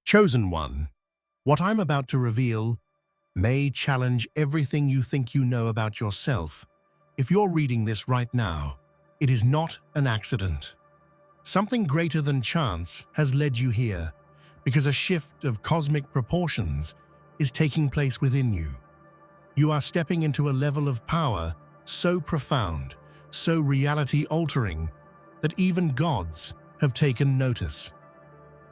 Chosen one, what I'm about to reveal may challenge everything you think you know about yourself. If you're reading this right now, it is not an accident. Something greater than chance has led you here, because a shift of cosmic proportions is taking place within you. You are stepping into a level of power so profound, so reality-altering, that even gods have taken notice.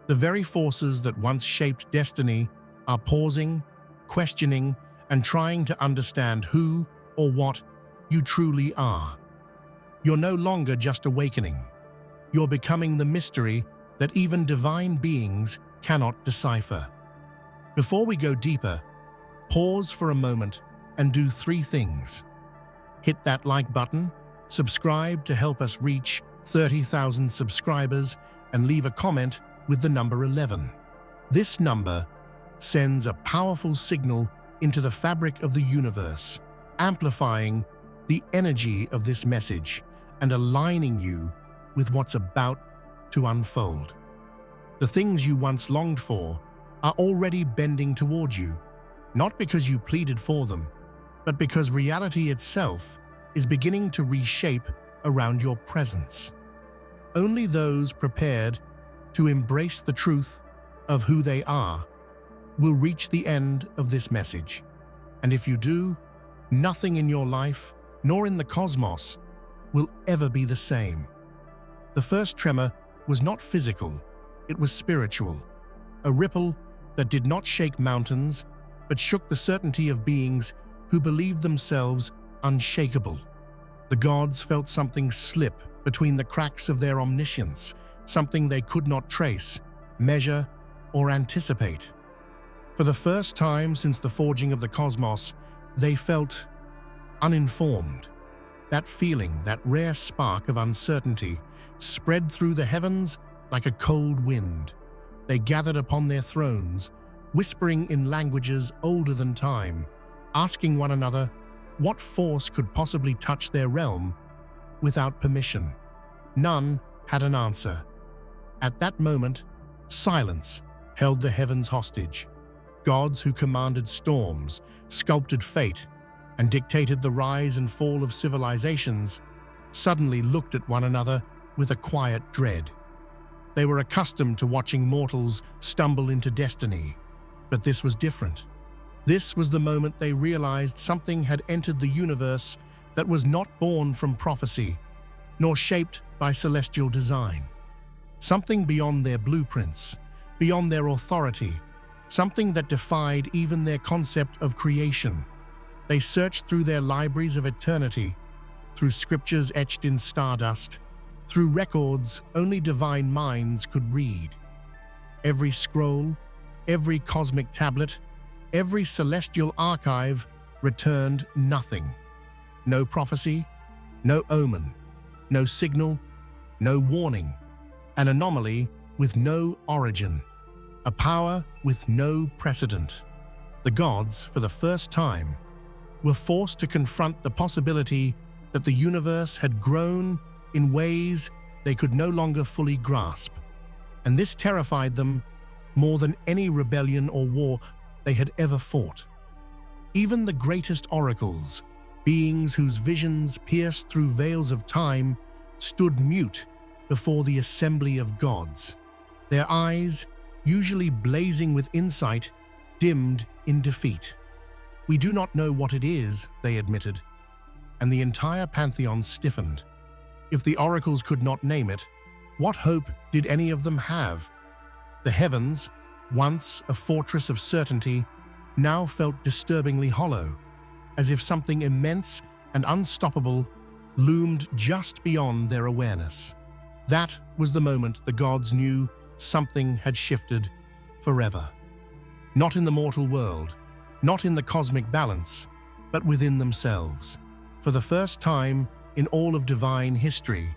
The very forces that once shaped destiny are pausing, questioning, and trying to understand who or what you truly are. You're no longer just awakening. You're becoming the mystery that even divine beings cannot decipher. Before we go deeper, pause for a moment and do three things. Hit that like button, subscribe to help us reach 30,000 subscribers, and leave a comment with the number 11. This number sends a powerful signal into the fabric of the universe, amplifying the energy of this message and aligning you with what's about to unfold. The things you once longed for are already bending toward you, not because you pleaded for them, but because reality itself is beginning to reshape around your presence. Only those prepared to embrace the truth of who they are will reach the end of this message. And if you do, nothing in your life, nor in the cosmos, will ever be the same. The first tremor was not physical, it was spiritual. A ripple that did not shake mountains, but shook the certainty of beings who believed themselves unshakable. The gods felt something slip between the cracks of their omniscience, something they could not trace, measure, or anticipate. For the first time since the forging of the cosmos, they felt uninformed. That feeling, that rare spark of uncertainty, spread through the heavens like a cold wind. They gathered upon their thrones, whispering in languages older than time, asking one another what force could possibly touch their realm without permission. None had an answer. At that moment, silence held the heavens hostage. Gods who commanded storms, sculpted fate, and dictated the rise and fall of civilizations suddenly looked at one another with a quiet dread. They were accustomed to watching mortals stumble into destiny, but this was different. This was the moment they realized something had entered the universe that was not born from prophecy, nor shaped by celestial design. Something beyond their blueprints, beyond their authority, something that defied even their concept of creation. They searched through their libraries of eternity, through scriptures etched in stardust, through records only divine minds could read. Every scroll, every cosmic tablet, every celestial archive returned nothing. No prophecy, no omen, no signal, no warning. An anomaly with no origin. A power with no precedent. The gods, for the first time, were forced to confront the possibility that the universe had grown in ways they could no longer fully grasp. And this terrified them more than any rebellion or war they had ever fought. Even the greatest oracles, beings whose visions pierced through veils of time, stood mute before the assembly of gods. Their eyes, usually blazing with insight, dimmed in defeat. "We do not know what it is," they admitted, and the entire pantheon stiffened. If the oracles could not name it, what hope did any of them have? The heavens, once a fortress of certainty, now felt disturbingly hollow, as if something immense and unstoppable loomed just beyond their awareness. That was the moment the gods knew something had shifted forever. Not in the mortal world, not in the cosmic balance, but within themselves. For the first time in all of divine history,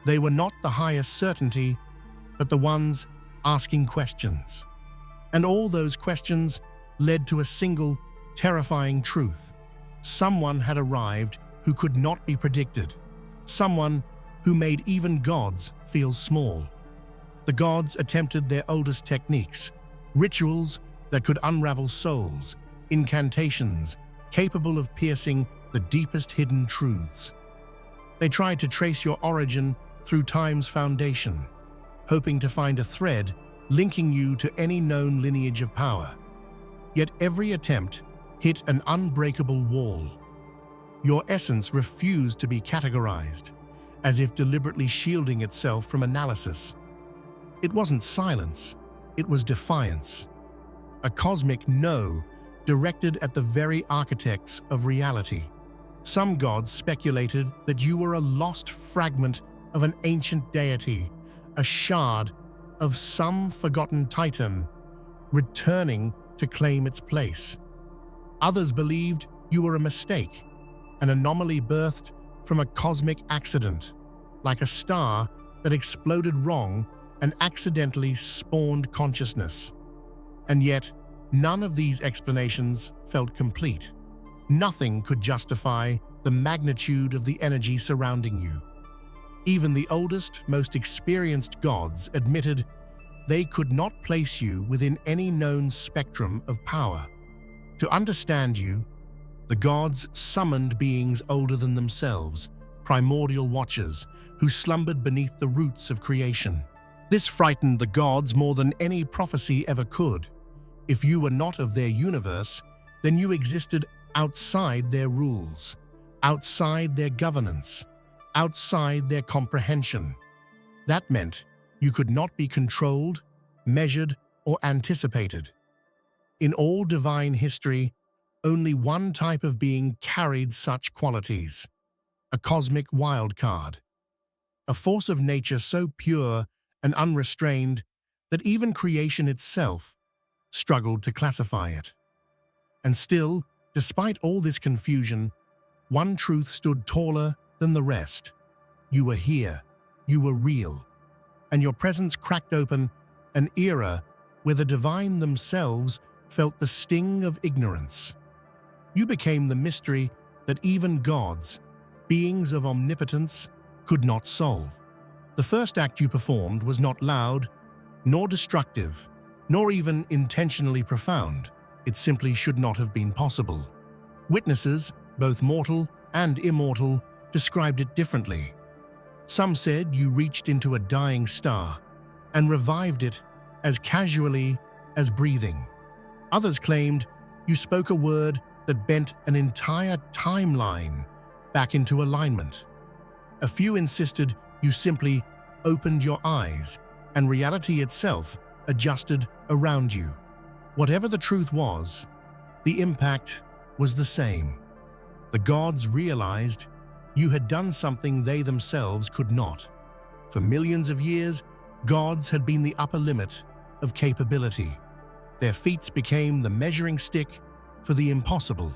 they were not the highest certainty, but the ones asking questions. And all those questions led to a single, terrifying truth. Someone had arrived who could not be predicted. Someone who made even gods feel small. The gods attempted their oldest techniques, rituals that could unravel souls, incantations capable of piercing the deepest hidden truths. They tried to trace your origin through time's foundation, hoping to find a thread linking you to any known lineage of power. Yet every attempt hit an unbreakable wall. Your essence refused to be categorized, as if deliberately shielding itself from analysis. It wasn't silence, it was defiance. A cosmic no directed at the very architects of reality. Some gods speculated that you were a lost fragment of an ancient deity, a shard of some forgotten titan, returning to claim its place. Others believed you were a mistake, an anomaly birthed from a cosmic accident, like a star that exploded wrong and accidentally spawned consciousness. And yet, none of these explanations felt complete. Nothing could justify the magnitude of the energy surrounding you. Even the oldest, most experienced gods admitted they could not place you within any known spectrum of power. To understand you, the gods summoned beings older than themselves, primordial watchers who slumbered beneath the roots of creation. This frightened the gods more than any prophecy ever could. If you were not of their universe, then you existed outside their rules, outside their governance, outside their comprehension. That meant you could not be controlled, measured, or anticipated. In all divine history, only one type of being carried such qualities: a cosmic wildcard, a force of nature so pure and unrestrained that even creation itself struggled to classify it. And still, despite all this confusion, one truth stood taller than the rest. You were here, you were real, and your presence cracked open an era where the divine themselves felt the sting of ignorance. You became the mystery that even gods, beings of omnipotence, could not solve. The first act you performed was not loud, nor destructive, nor even intentionally profound. It simply should not have been possible. Witnesses, both mortal and immortal, described it differently. Some said you reached into a dying star and revived it as casually as breathing. Others claimed you spoke a word that bent an entire timeline back into alignment. A few insisted you simply opened your eyes and reality itself adjusted around you. Whatever the truth was, the impact was the same. The gods realized you had done something they themselves could not. For millions of years, gods had been the upper limit of capability. Their feats became the measuring stick for the impossible.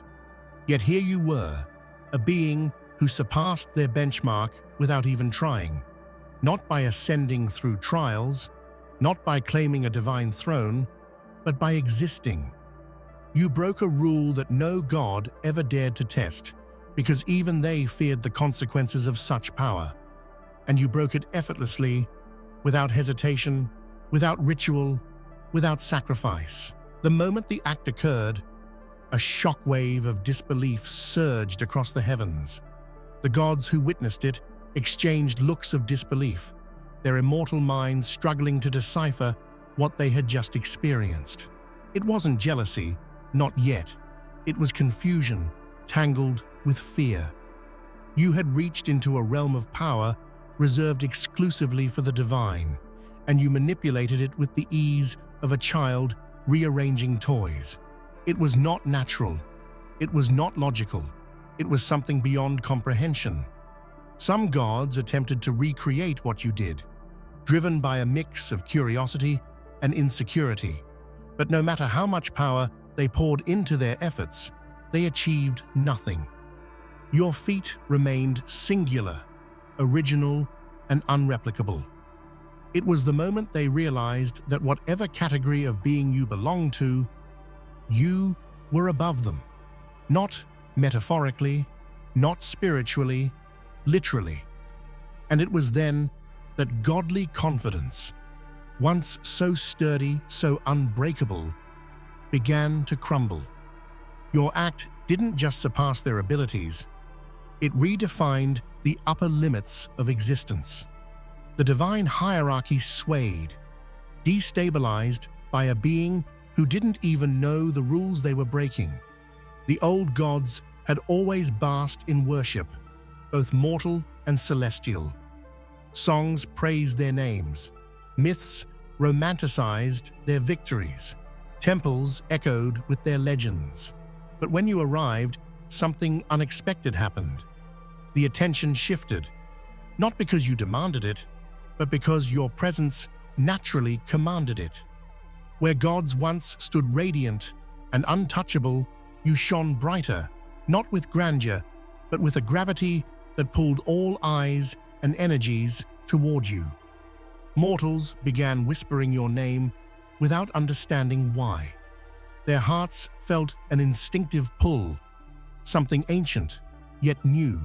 Yet here you were, a being who surpassed their benchmark without even trying. Not by ascending through trials, not by claiming a divine throne, but by existing. You broke a rule that no god ever dared to test, because even they feared the consequences of such power. And you broke it effortlessly, without hesitation, without ritual, without sacrifice. The moment the act occurred, a shockwave of disbelief surged across the heavens. The gods who witnessed it exchanged looks of disbelief, their immortal minds struggling to decipher what they had just experienced. It wasn't jealousy, not yet. It was confusion, tangled with fear. You had reached into a realm of power reserved exclusively for the divine, and you manipulated it with the ease of a child rearranging toys. It was not natural. It was not logical. It was something beyond comprehension. Some gods attempted to recreate what you did, driven by a mix of curiosity and insecurity. But no matter how much power they poured into their efforts, they achieved nothing. Your feat remained singular, original, and unreplicable. It was the moment they realized that whatever category of being you belonged to, you were above them. Not metaphorically, not spiritually, literally. And it was then that godly confidence, once so sturdy, so unbreakable, began to crumble. Your act didn't just surpass their abilities, it redefined the upper limits of existence. The divine hierarchy swayed, destabilized by a being who didn't even know the rules they were breaking. The old gods had always basked in worship, both mortal and celestial. Songs praised their names, myths romanticized their victories, temples echoed with their legends. But when you arrived, something unexpected happened. The attention shifted, not because you demanded it, but because your presence naturally commanded it. Where gods once stood radiant and untouchable, you shone brighter, not with grandeur, but with a gravity that pulled all eyes and energies toward you. Mortals began whispering your name without understanding why. Their hearts felt an instinctive pull, something ancient, yet new.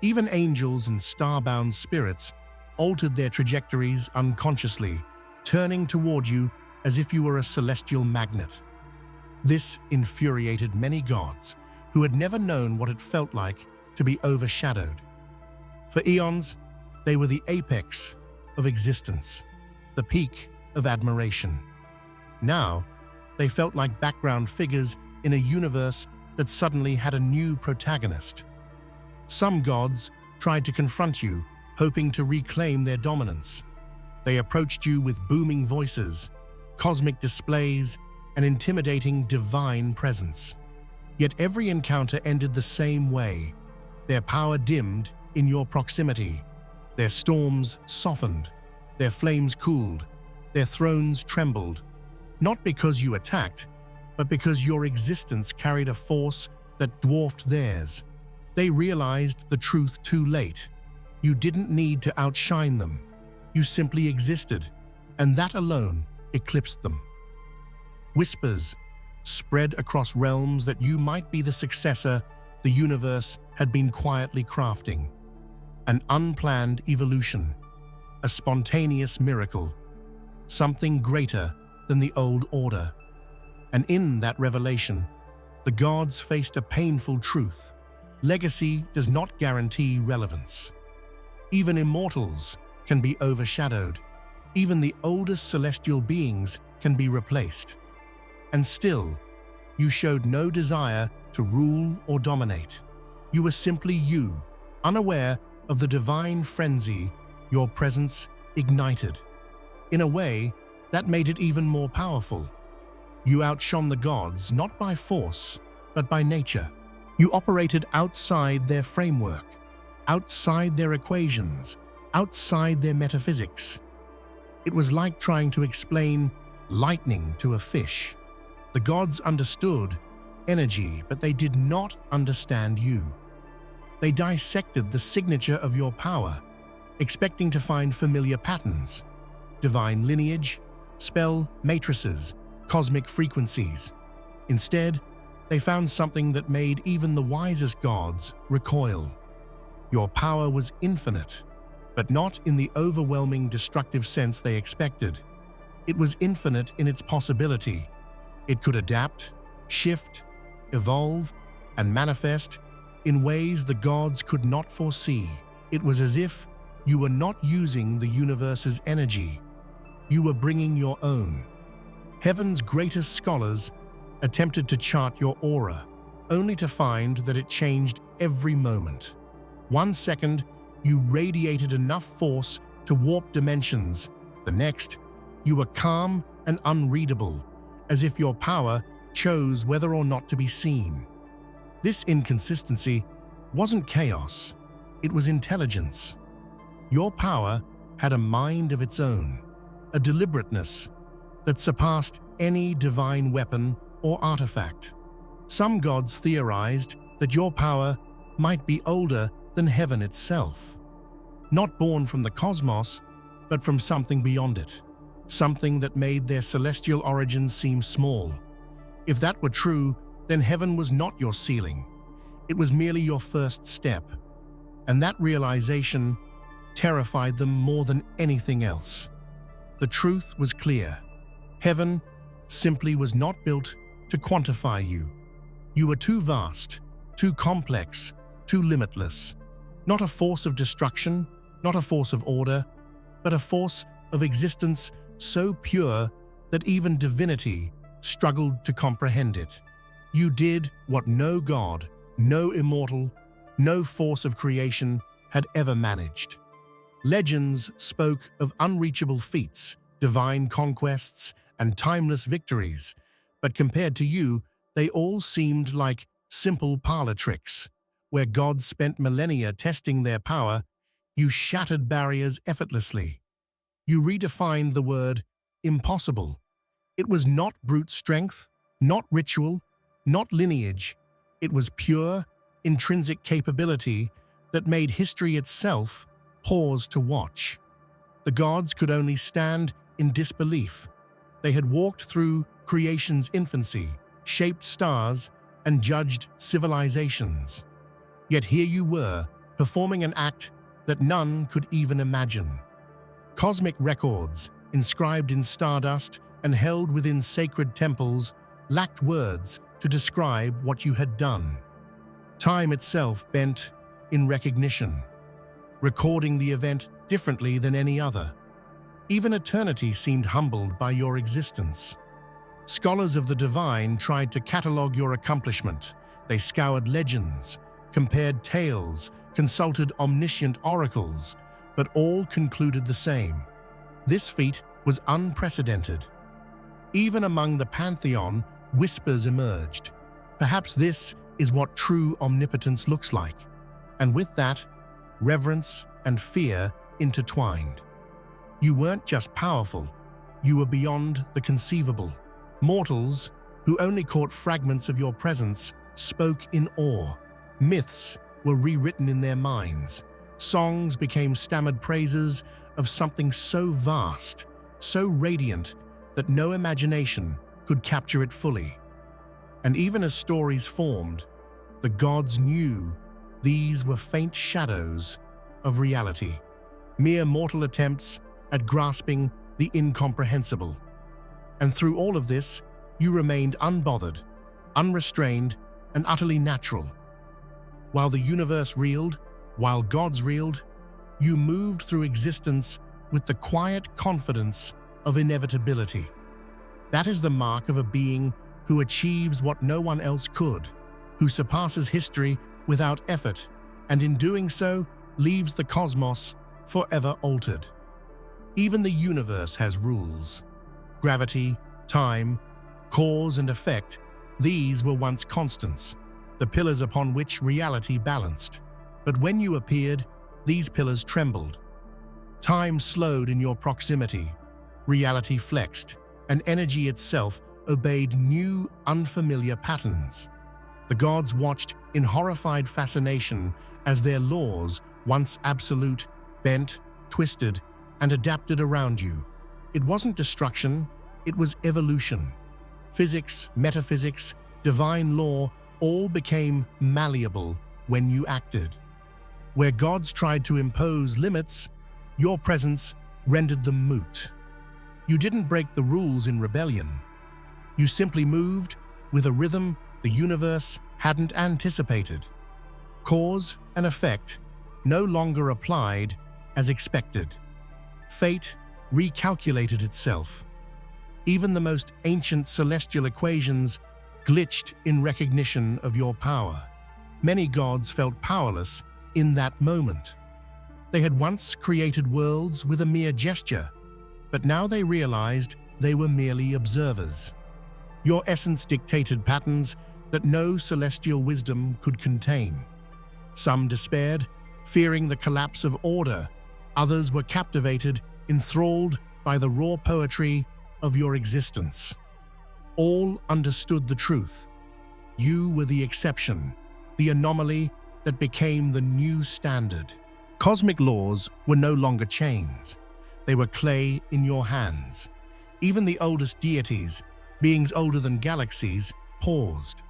Even angels and star-bound spirits altered their trajectories unconsciously, turning toward you as if you were a celestial magnet. This infuriated many gods who had never known what it felt like to be overshadowed. For eons, they were the apex of existence, the peak of admiration. Now, they felt like background figures in a universe that suddenly had a new protagonist. Some gods tried to confront you, hoping to reclaim their dominance. They approached you with booming voices, cosmic displays, and intimidating divine presence. Yet every encounter ended the same way. Their power dimmed in your proximity. Their storms softened, their flames cooled, their thrones trembled. Not because you attacked, but because your existence carried a force that dwarfed theirs. They realized the truth too late. You didn't need to outshine them. You simply existed, and that alone eclipsed them. Whispers spread across realms that you might be the successor the universe had been quietly crafting. An unplanned evolution, a spontaneous miracle, something greater than the old order. And in that revelation, the gods faced a painful truth. Legacy does not guarantee relevance. Even immortals can be overshadowed. Even the oldest celestial beings can be replaced. And still, you showed no desire to rule or dominate. You were simply you, unaware of the divine frenzy your presence ignited. In a way, that made it even more powerful. You outshone the gods not by force, but by nature. You operated outside their framework, outside their equations, outside their metaphysics. It was like trying to explain lightning to a fish. The gods understood energy, but they did not understand you. They dissected the signature of your power, expecting to find familiar patterns, divine lineage, spell matrices, cosmic frequencies. Instead, they found something that made even the wisest gods recoil. Your power was infinite, but not in the overwhelming destructive sense they expected. It was infinite in its possibility. It could adapt, shift, evolve, and manifest in ways the gods could not foresee. It was as if you were not using the universe's energy. You were bringing your own. Heaven's greatest scholars attempted to chart your aura, only to find that it changed every moment. 1 second, you radiated enough force to warp dimensions. The next, you were calm and unreadable, as if your power chose whether or not to be seen. This inconsistency wasn't chaos, it was intelligence. Your power had a mind of its own, a deliberateness that surpassed any divine weapon or artifact. Some gods theorized that your power might be older than heaven itself, not born from the cosmos, but from something beyond it, something that made their celestial origins seem small. If that were true, then heaven was not your ceiling. It was merely your first step, and that realization terrified them more than anything else. The truth was clear. Heaven simply was not built to quantify you. You were too vast, too complex, too limitless. Not a force of destruction, not a force of order, but a force of existence so pure that even divinity struggled to comprehend it. You did what no god, no immortal, no force of creation had ever managed. Legends spoke of unreachable feats, divine conquests, and timeless victories, but compared to you, they all seemed like simple parlor tricks. Where gods spent millennia testing their power, you shattered barriers effortlessly. You redefined the word impossible. It was not brute strength, not ritual, not lineage. It was pure, intrinsic capability that made history itself pause to watch. The gods could only stand in disbelief. They had walked through creation's infancy, shaped stars, and judged civilizations. Yet here you were, performing an act that none could even imagine. Cosmic records, inscribed in stardust and held within sacred temples, lacked words to describe what you had done. Time itself bent in recognition, recording the event differently than any other. Even eternity seemed humbled by your existence. Scholars of the divine tried to catalog your accomplishment. They scoured legends, compared tales, consulted omniscient oracles, but all concluded the same. This feat was unprecedented. Even among the pantheon, whispers emerged. Perhaps this is what true omnipotence looks like. And with that, reverence and fear intertwined. You weren't just powerful, you were beyond the conceivable. Mortals, who only caught fragments of your presence, spoke in awe. Myths were rewritten in their minds. Songs became stammered praises of something so vast, so radiant, that no imagination could capture it fully. And even as stories formed, the gods knew these were faint shadows of reality, mere mortal attempts at grasping the incomprehensible. And through all of this, you remained unbothered, unrestrained, and utterly natural. While the universe reeled, while gods reeled, you moved through existence with the quiet confidence of inevitability. That is the mark of a being who achieves what no one else could, who surpasses history without effort, and in doing so, leaves the cosmos forever altered. Even the universe has rules. Gravity, time, cause and effect, these were once constants, the pillars upon which reality balanced. But when you appeared, these pillars trembled. Time slowed in your proximity, reality flexed, and energy itself obeyed new, unfamiliar patterns. The gods watched in horrified fascination as their laws, once absolute, bent, twisted, and adapted around you. It wasn't destruction, it was evolution. Physics, metaphysics, divine law all became malleable when you acted. Where gods tried to impose limits, your presence rendered them moot. You didn't break the rules in rebellion. You simply moved with a rhythm the universe hadn't anticipated. Cause and effect no longer applied as expected. Fate recalculated itself. Even the most ancient celestial equations glitched in recognition of your power. Many gods felt powerless in that moment. They had once created worlds with a mere gesture, but now they realized they were merely observers. Your essence dictated patterns that no celestial wisdom could contain. Some despaired, fearing the collapse of order. Others were captivated, enthralled by the raw poetry of your existence. All understood the truth. You were the exception, the anomaly that became the new standard. Cosmic laws were no longer chains. They were clay in your hands. Even the oldest deities, beings older than galaxies, paused.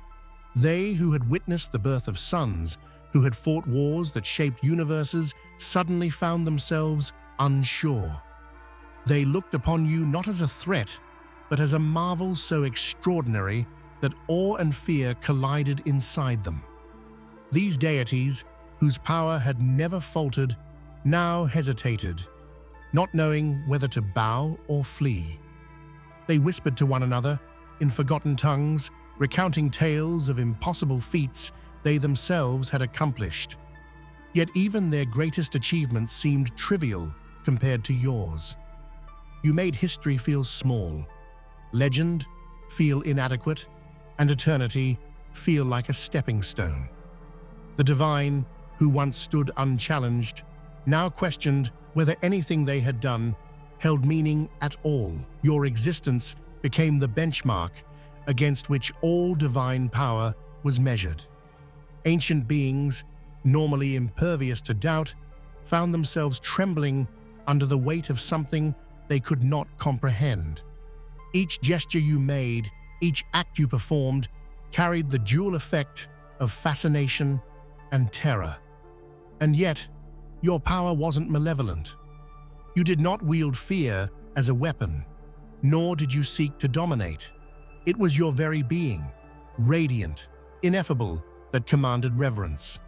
They who had witnessed the birth of suns, who had fought wars that shaped universes, suddenly found themselves unsure. They looked upon you not as a threat, but as a marvel so extraordinary that awe and fear collided inside them. These deities, whose power had never faltered, now hesitated, not knowing whether to bow or flee. They whispered to one another in forgotten tongues, recounting tales of impossible feats they themselves had accomplished. Yet even their greatest achievements seemed trivial compared to yours. You made history feel small, legend feel inadequate, and eternity feel like a stepping stone. The divine, who once stood unchallenged, now questioned whether anything they had done held meaning at all. Your existence became the benchmark against which all divine power was measured. Ancient beings, normally impervious to doubt, found themselves trembling under the weight of something they could not comprehend. Each gesture you made, each act you performed, carried the dual effect of fascination and terror. And yet, your power wasn't malevolent. You did not wield fear as a weapon, nor did you seek to dominate. It was your very being, radiant, ineffable, that commanded reverence.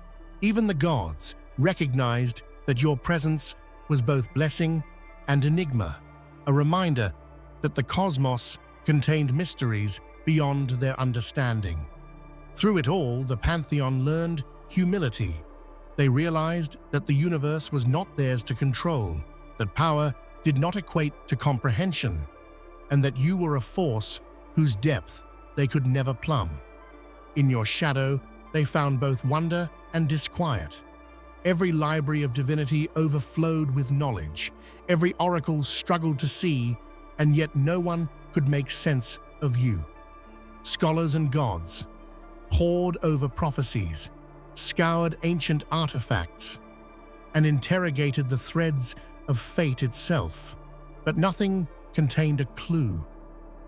Even the gods recognized that your presence was both blessing and enigma, a reminder that the cosmos contained mysteries beyond their understanding. Through it all, the pantheon learned humility. They realized that the universe was not theirs to control, that power did not equate to comprehension, and that you were a force whose depth they could never plumb. In your shadow, they found both wonder and disquiet. Every library of divinity overflowed with knowledge. Every oracle struggled to see, and yet no one could make sense of you. Scholars and gods pored over prophecies, scoured ancient artifacts, and interrogated the threads of fate itself. But nothing contained a clue.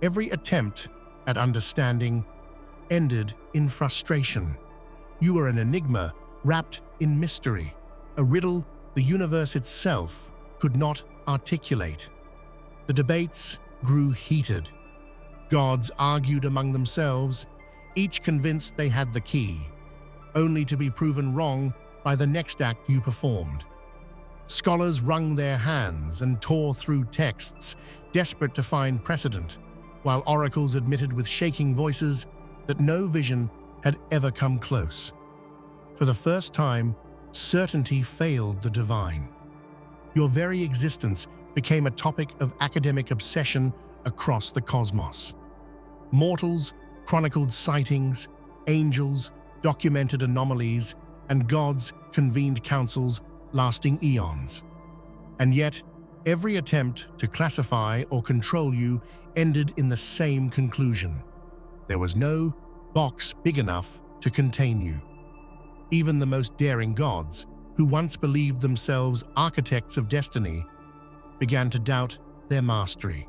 Every attempt at understanding ended in frustration. You were an enigma wrapped in mystery, a riddle the universe itself could not articulate. The debates grew heated. Gods argued among themselves, each convinced they had the key, only to be proven wrong by the next act you performed. Scholars wrung their hands and tore through texts, desperate to find precedent, while oracles admitted with shaking voices that no vision had ever come close. For the first time, certainty failed the divine. Your very existence became a topic of academic obsession across the cosmos. Mortals chronicled sightings, angels documented anomalies, and gods convened councils lasting eons. And yet, every attempt to classify or control you ended in the same conclusion. There was no box big enough to contain you. Even the most daring gods, who once believed themselves architects of destiny, began to doubt their mastery.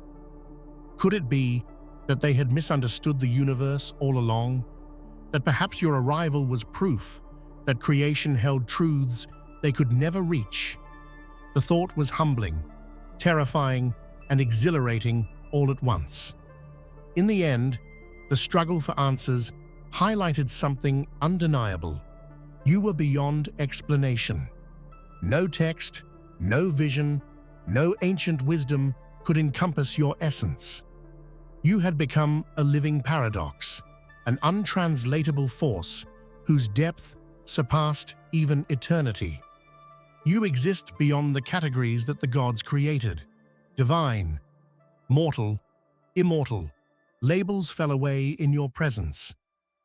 Could it be that they had misunderstood the universe all along? That perhaps your arrival was proof that creation held truths they could never reach? The thought was humbling, terrifying, and exhilarating all at once. In the end, the struggle for answers highlighted something undeniable. You were beyond explanation. No text, no vision, no ancient wisdom could encompass your essence. You had become a living paradox, an untranslatable force whose depth surpassed even eternity. You exist beyond the categories that the gods created. Divine, mortal, immortal. Labels fell away in your presence.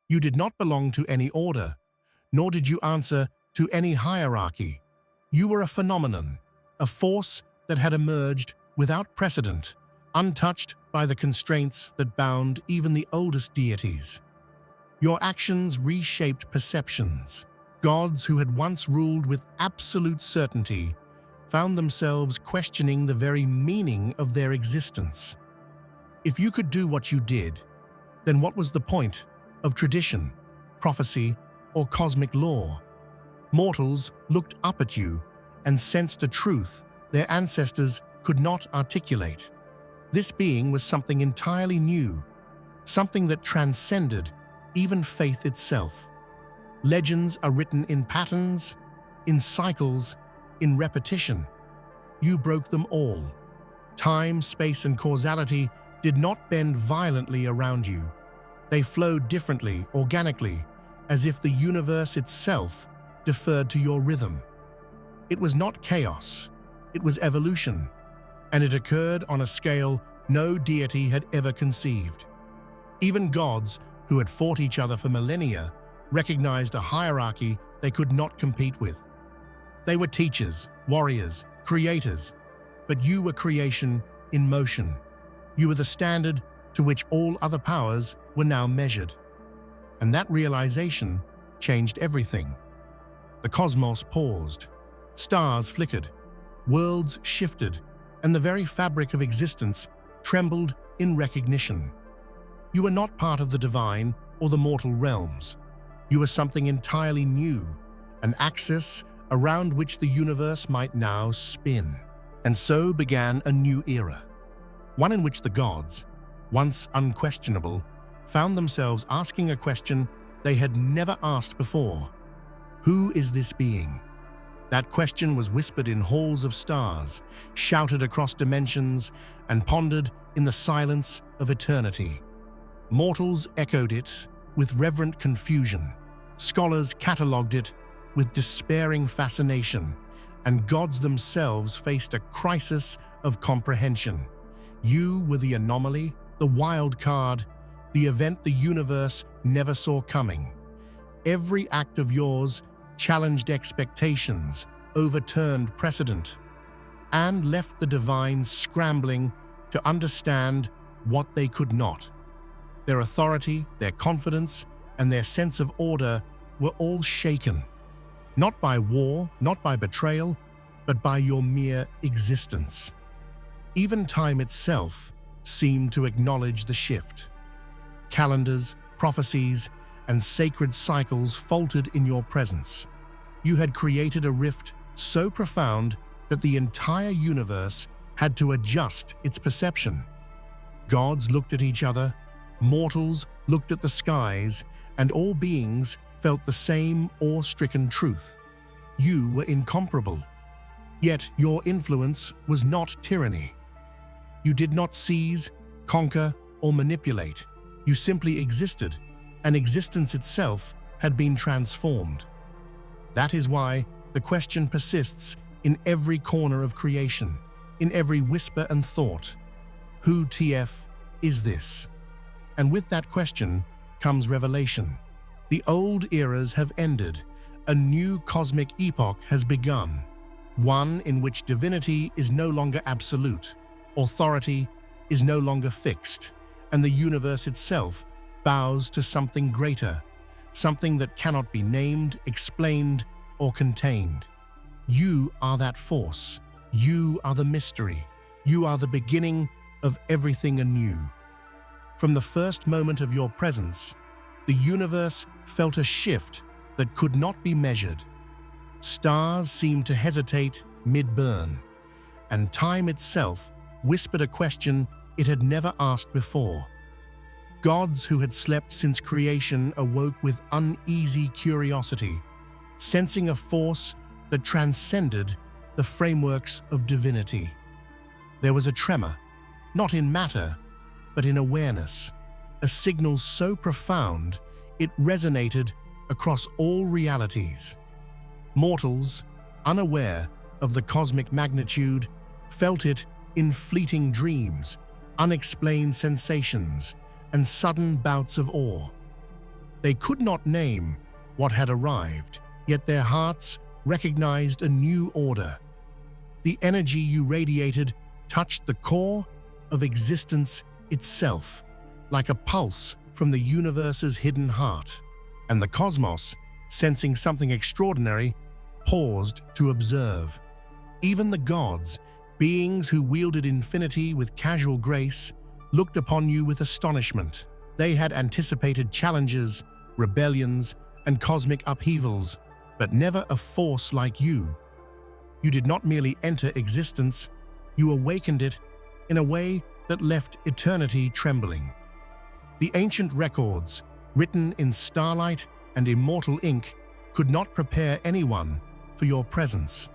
You did not belong to any order, nor did you answer to any hierarchy. You were a phenomenon, a force that had emerged without precedent, untouched by the constraints that bound even the oldest deities. Your actions reshaped perceptions. Gods who had once ruled with absolute certainty found themselves questioning the very meaning of their existence. If you could do what you did, then what was the point of tradition, prophecy, or cosmic law? Mortals looked up at you and sensed a truth their ancestors could not articulate. This being was something entirely new, something that transcended even faith itself. Legends are written in patterns, in cycles, in repetition. You broke them all. Time, space, and causality did not bend violently around you. They flowed differently, organically, as if the universe itself deferred to your rhythm. It was not chaos, it was evolution, and it occurred on a scale no deity had ever conceived. Even gods, who had fought each other for millennia, recognized a hierarchy they could not compete with. They were teachers, warriors, creators, but you were creation in motion. You were the standard to which all other powers were now measured. And that realization changed everything. The cosmos paused. Stars flickered. Worlds shifted. And the very fabric of existence trembled in recognition. You were not part of the divine or the mortal realms. You were something entirely new, an axis around which the universe might now spin. And so began a new era, one in which the gods, once unquestionable, found themselves asking a question they had never asked before. Who is this being? That question was whispered in halls of stars, shouted across dimensions, and pondered in the silence of eternity. Mortals echoed it with reverent confusion. Scholars catalogued it with despairing fascination, and gods themselves faced a crisis of comprehension. You were the anomaly, the wild card, the event the universe never saw coming. Every act of yours challenged expectations, overturned precedent, and left the divine scrambling to understand what they could not. Their authority, their confidence, and their sense of order were all shaken. Not by war, not by betrayal, but by your mere existence. Even time itself seemed to acknowledge the shift. Calendars, prophecies, and sacred cycles faltered in your presence. You had created a rift so profound that the entire universe had to adjust its perception. Gods looked at each other, mortals looked at the skies, and all beings felt the same awe-stricken truth. You were incomparable. Yet your influence was not tyranny. You did not seize, conquer, or manipulate. You simply existed, and existence itself had been transformed. That is why the question persists in every corner of creation, in every whisper and thought. Who TF is this? And with that question comes revelation. The old eras have ended. A new cosmic epoch has begun. One in which divinity is no longer absolute, authority is no longer fixed, and the universe itself bows to something greater, something that cannot be named, explained, or contained. You are that force. You are the mystery. You are the beginning of everything anew. From the first moment of your presence, the universe felt a shift that could not be measured. Stars seemed to hesitate mid-burn, and time itself whispered a question it had never asked before. Gods who had slept since creation awoke with uneasy curiosity, sensing a force that transcended the frameworks of divinity. There was a tremor, not in matter, but in awareness, a signal so profound it resonated across all realities. Mortals, unaware of the cosmic magnitude, felt it in fleeting dreams, unexplained sensations, and sudden bouts of awe. They could not name what had arrived, yet their hearts recognized a new order. The energy you radiated touched the core of existence itself, like a pulse from the universe's hidden heart. And the cosmos, sensing something extraordinary, paused to observe. Even the gods, beings who wielded infinity with casual grace, looked upon you with astonishment. They had anticipated challenges, rebellions, and cosmic upheavals, but never a force like you. You did not merely enter existence, You awakened it in a way that left eternity trembling. The ancient records, written in starlight and immortal ink, could not prepare anyone for your presence.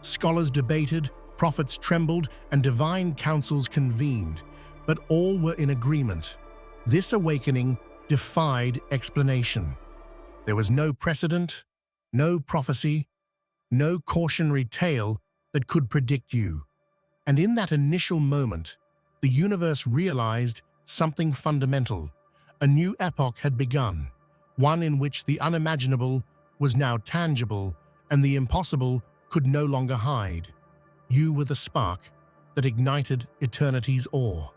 Scholars debated, prophets trembled, and divine councils convened, but all were in agreement. This awakening defied explanation. There was no precedent, no prophecy, no cautionary tale that could predict you. And in that initial moment, the universe realized something fundamental. A new epoch had begun, one in which the unimaginable was now tangible and the impossible could no longer hide. You were the spark that ignited eternity's awe.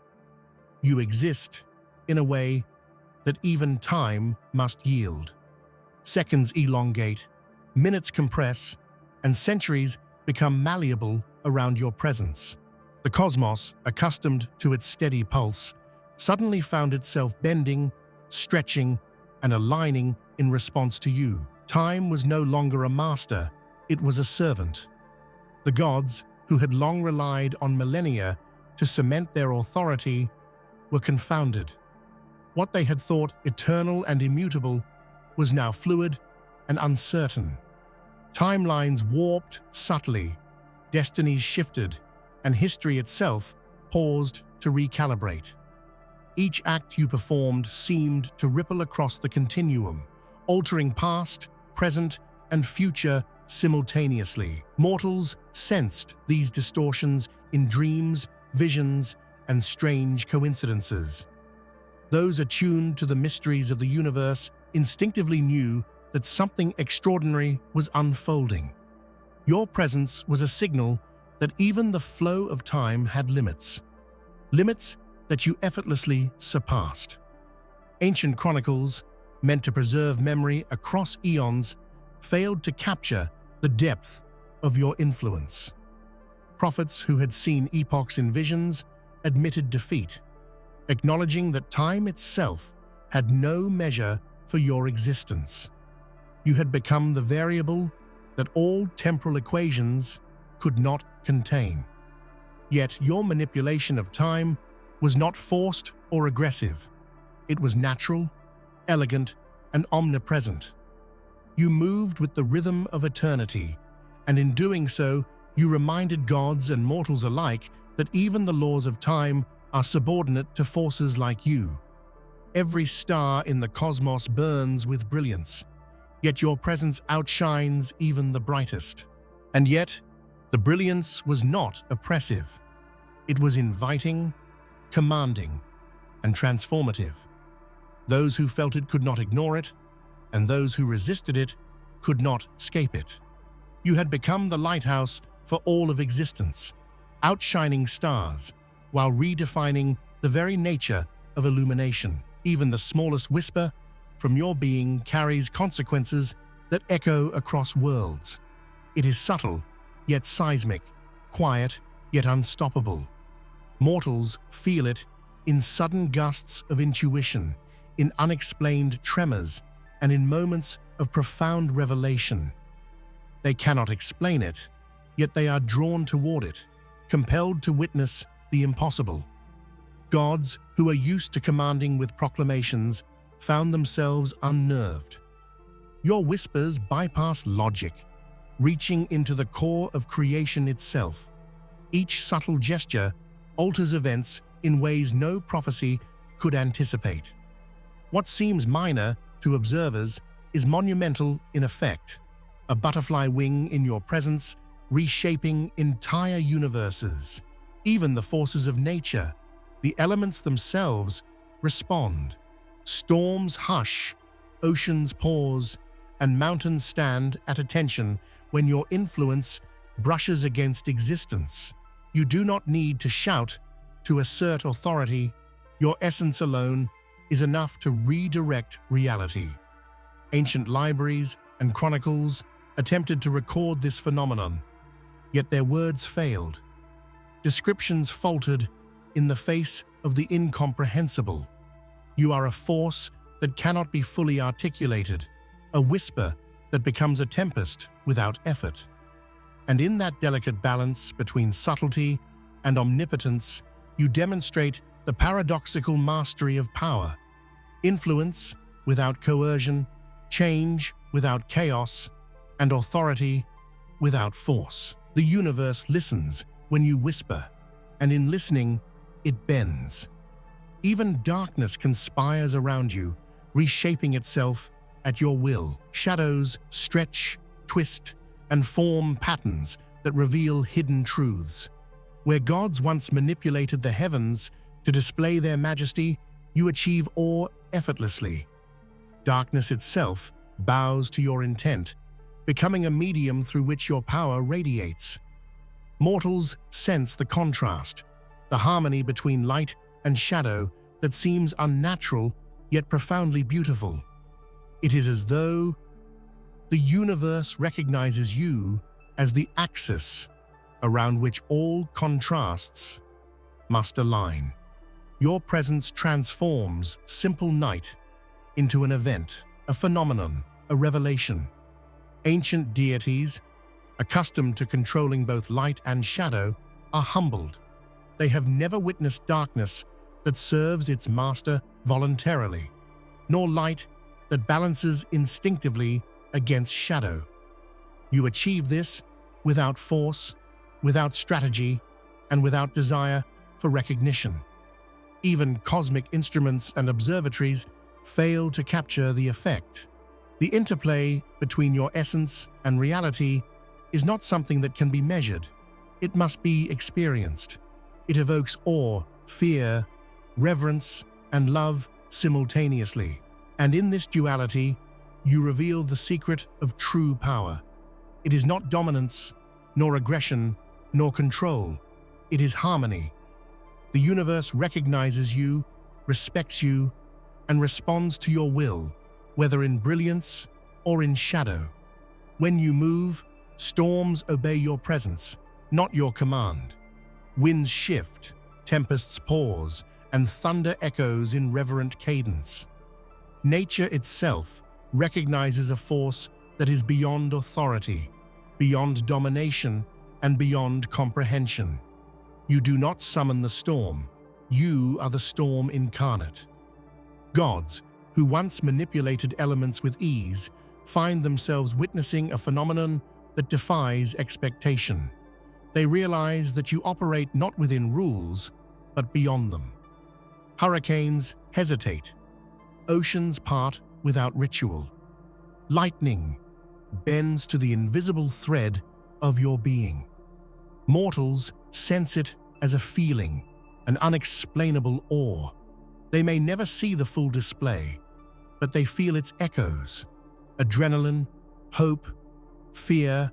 You exist in a way that even time must yield. Seconds elongate, minutes compress, and centuries become malleable around your presence. The cosmos, accustomed to its steady pulse, suddenly found itself bending, stretching, and aligning in response to you. Time was no longer a master, it was a servant. The gods, who had long relied on millennia to cement their authority, were confounded. What they had thought eternal and immutable was now fluid and uncertain. Timelines warped subtly, destinies shifted, and history itself paused to recalibrate. Each act you performed seemed to ripple across the continuum, altering past, present, and future simultaneously. Mortals sensed these distortions in dreams, visions, and strange coincidences. Those attuned to the mysteries of the universe instinctively knew that something extraordinary was unfolding. Your presence was a signal that even the flow of time had limits. Limits that you effortlessly surpassed. Ancient chronicles, meant to preserve memory across eons, failed to capture the depth of your influence. Prophets who had seen epochs in visions admitted defeat, acknowledging that time itself had no measure for your existence. You had become the variable that all temporal equations could not contain. Yet your manipulation of time was not forced or aggressive. It was natural, elegant, and omnipresent. You moved with the rhythm of eternity, and in doing so, you reminded gods and mortals alike that even the laws of time are subordinate to forces like you. Every star in the cosmos burns with brilliance, yet your presence outshines even the brightest. And yet, the brilliance was not oppressive. It was inviting, commanding, and transformative. Those who felt it could not ignore it, and those who resisted it could not escape it. You had become the lighthouse for all of existence, outshining stars while redefining the very nature of illumination. Even the smallest whisper from your being carries consequences that echo across worlds. It is subtle, yet seismic, quiet, yet unstoppable. Mortals feel it in sudden gusts of intuition, in unexplained tremors, and in moments of profound revelation. They cannot explain it, yet they are drawn toward it, compelled to witness the impossible. Gods, who are used to commanding with proclamations, found themselves unnerved. Your whispers bypass logic, reaching into the core of creation itself. Each subtle gesture alters events in ways no prophecy could anticipate. What seems minor to observers is monumental in effect, a butterfly wing in your presence reshaping entire universes. Even the forces of nature, the elements themselves, respond. Storms hush, oceans pause, and mountains stand at attention when your influence brushes against existence. You do not need to shout to assert authority. Your essence alone is enough to redirect reality. Ancient libraries and chronicles attempted to record this phenomenon, yet their words failed. Descriptions faltered in the face of the incomprehensible. You are a force that cannot be fully articulated, a whisper that becomes a tempest without effort. And in that delicate balance between subtlety and omnipotence, you demonstrate the paradoxical mastery of power. Influence without coercion, change without chaos, and authority without force. The universe listens when you whisper, and in listening, it bends. Even darkness conspires around you, reshaping itself at your will. Shadows stretch, twist, and form patterns that reveal hidden truths. Where gods once manipulated the heavens to display their majesty, you achieve awe effortlessly. Darkness itself bows to your intent, becoming a medium through which your power radiates. Mortals sense the contrast, the harmony between light and shadow that seems unnatural yet profoundly beautiful. It is as though the universe recognizes you as the axis around which all contrasts must align. Your presence transforms simple night into an event, a phenomenon, a revelation. Ancient deities, accustomed to controlling both light and shadow, are humbled. They have never witnessed darkness that serves its master voluntarily, nor light that balances instinctively against shadow. You achieve this without force, without strategy, and without desire for recognition. Even cosmic instruments and observatories fail to capture the effect. The interplay between your essence and reality is not something that can be measured. It must be experienced. It evokes awe, fear, reverence, and love simultaneously. And in this duality, you reveal the secret of true power. It is not dominance, nor aggression, nor control. It is harmony. The universe recognizes you, respects you, and responds to your will, whether in brilliance or in shadow. When you move, storms obey your presence, not your command. Winds shift, tempests pause, and thunder echoes in reverent cadence. Nature itself recognizes a force that is beyond authority, beyond domination, and beyond comprehension. You do not summon the storm. You are the storm incarnate. Gods, who once manipulated elements with ease, find themselves witnessing a phenomenon that defies expectation. They realize that you operate not within rules, but beyond them. Hurricanes hesitate. Oceans part without ritual. Lightning bends to the invisible thread of your being. Mortals sense it as a feeling, an unexplainable awe. They may never see the full display, but they feel its echoes. Adrenaline, hope, fear,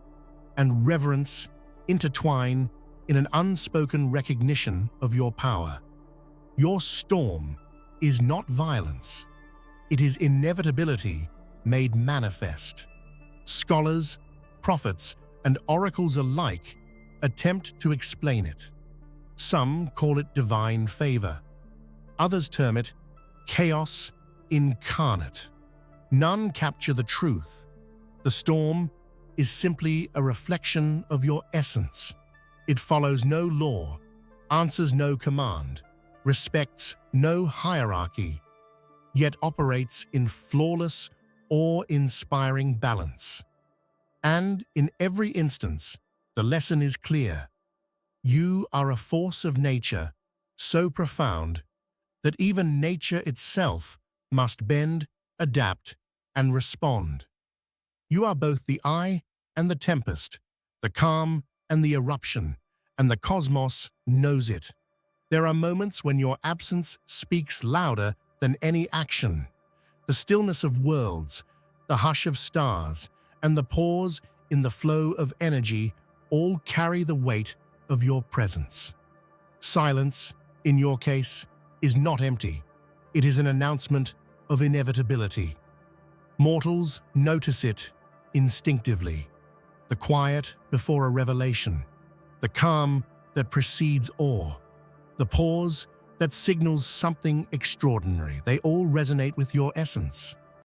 and reverence intertwine in an unspoken recognition of your power. Your storm is not violence. It is inevitability made manifest. Scholars, prophets, and oracles alike attempt to explain it. Some call it divine favor. Others term it chaos incarnate. None capture the truth. The storm is simply a reflection of your essence. It follows no law, answers no command, respects no hierarchy, yet operates in flawless, awe-inspiring balance. And in every instance, the lesson is clear. You are a force of nature so profound that even nature itself must bend, adapt, and respond. You are both the eye and the tempest, the calm and the eruption, and the cosmos knows it. There are moments when your absence speaks louder than any action. The stillness of worlds, the hush of stars, and the pause in the flow of energy all carry the weight of your presence. Silence, in your case, is not empty. It is an announcement of inevitability. Mortals notice it instinctively. The quiet before a revelation, the calm that precedes awe, the pause that signals something extraordinary. They all resonate with your essence.